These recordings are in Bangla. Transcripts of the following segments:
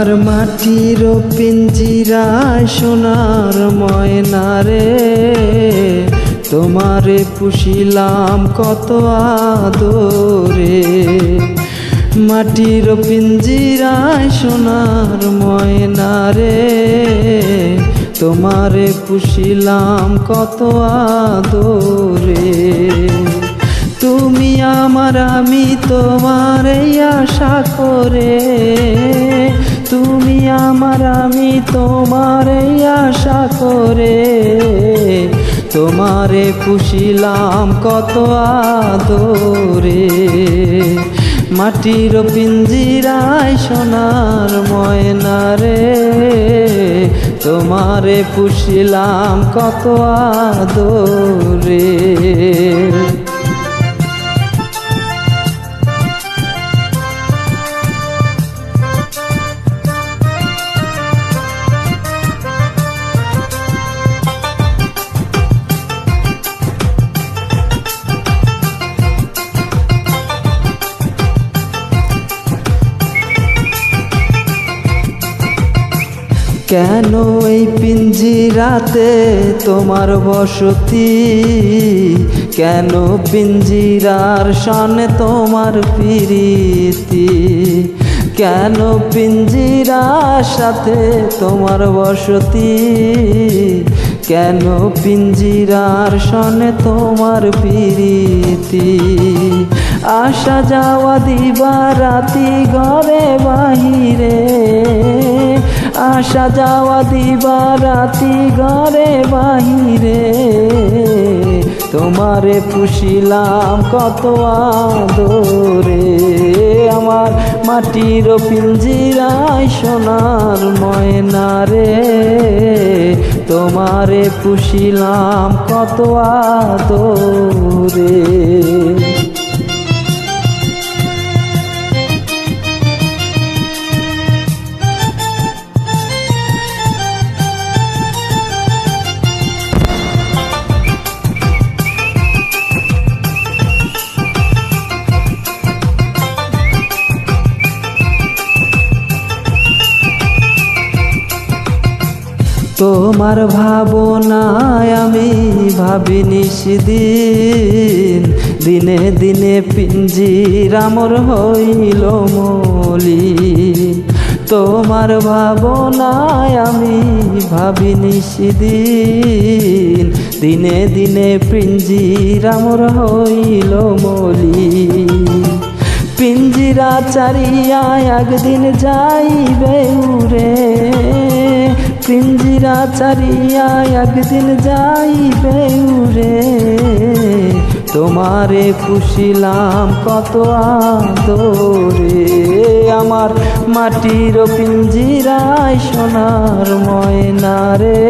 আমার মাটির পিঞ্জিরায় সোনার ময়না রে, তোমারে পুষিলাম কত আদরে। মাটির পিঞ্জিরায় সোনার ময়না রে, তোমারে পুষিলাম কত আদরে। তুমি আমার আমি তোমার আশা করে, তুমি আমার আমি তোমার আশা করে, তোমারে পুষিলাম কত আদরে। মাটির পিঞ্জিরায় সোনার ময়না রে, তোমারে পুষিলাম কত আদরে। কেন এই পিঞ্জিরাতে তোমার বসতি, কেন পিঞ্জিরার সনে তোমার প্রীতি, কেন পিঞ্জিরার সাথে তোমার বসতি, কেন পিঞ্জিরার সনে তোমার প্রীতি। আসা যাওয়া দিবা রাতি ঘরে বাহিরে, আসা যাওয়া দিবা রাতি ঘরে বাহিরে, তোমারে পুষিলাম কত আদরে। আমার মাটির পিঞ্জিরায় সোনার ময়না রে, তোমারে পুষিলাম কত আদরে। তোমার ভাবনায় আমি ভাবিনি সেদিন, দিনে দিনে পিঞ্জিরা মোর হইল মলিন। তোমার ভাবনায় আমি ভাবিনি সেদিন, দিনে দিনে পিঞ্জিরা মোর হইল মলিন। পিঞ্জিরা চারিয়া একদিন যাইবে উড়ে, পিঞ্জিরা চারিয়া একদিন যাইবে উড়ে, তোমারে পুষিলাম কত আদরে। আমার মাটির পিঞ্জিরায় সোনার ময়না রে,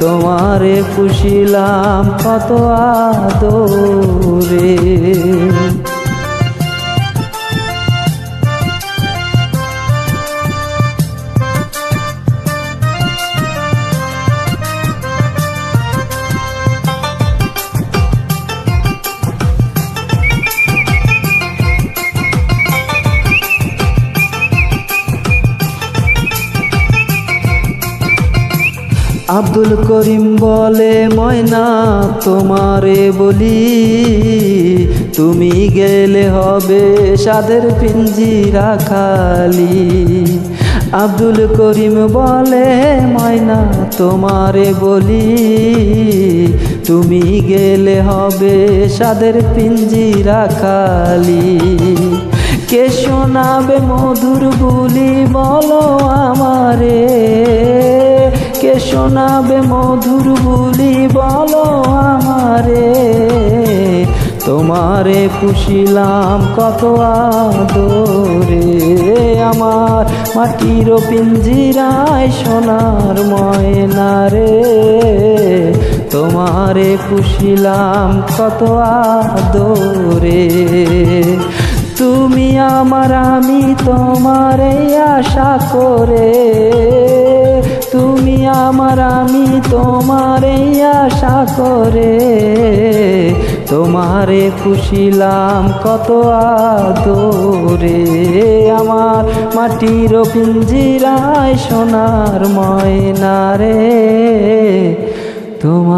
তোমারে পুষিলাম কত আদরে। আব্দুল করিম বলে ময়না তোমারে বলি, তুমি গেলে হবে সাদের পিঞ্জিরা খালি। আব্দুল করিম বলে ময়না তোমারে বলি, তুমি গেলে হবে সাদের পিঞ্জিরা খালি। কে শোনাবে মধুর বুলি বলো আমারে, কে শোনাবে মধুর বুলি বলো আমারে, তোমারে পুষিলাম কত আদরে। আমার মাটির পিঞ্জিরায় সোনার ময়না রে, তোমারে পুষিলাম কত আদরে। তুমি আমার আমি তোমারে আশা করে, তুমি আমার আমি তোমারে আশা করে, তোমারে পুষিলাম কত আদরে। আমার মাটির পিঞ্জিরায় সোনার ময়না রে তোমার